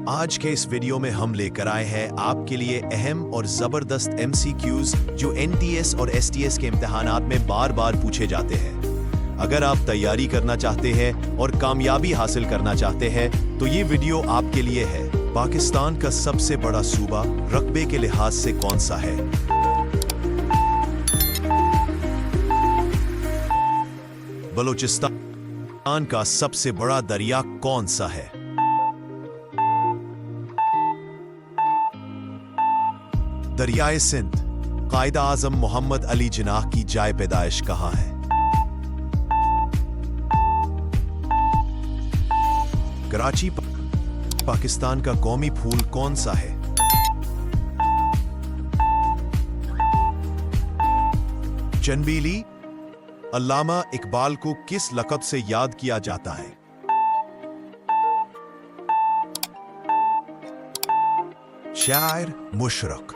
आज के इस वीडियो में हम लेकर आए हैं आपके लिए अहम और जबरदस्त MCQs जो NTS और STS के इम्तिहानात में बार बार पूछे जाते हैं। अगर आप तैयारी करना चाहते हैं और कामयाबी हासिल करना चाहते हैं तो ये वीडियो आपके लिए है। पाकिस्तान का सबसे बड़ा सूबा रकबे के लिहाज से कौन सा है? बलूचिस्तान का सबसे बड़ा दरिया कौन सा है? दरियाए सिंध। कायदा आजम मोहम्मद अली जिन्नाह की जाए पैदाइश कहाँ है? कराची। पाकिस्तान का कौमी फूल कौन सा है? चंबीली। अल्लामा इकबाल को किस लक़ब से याद किया जाता है? शायर मुशरक।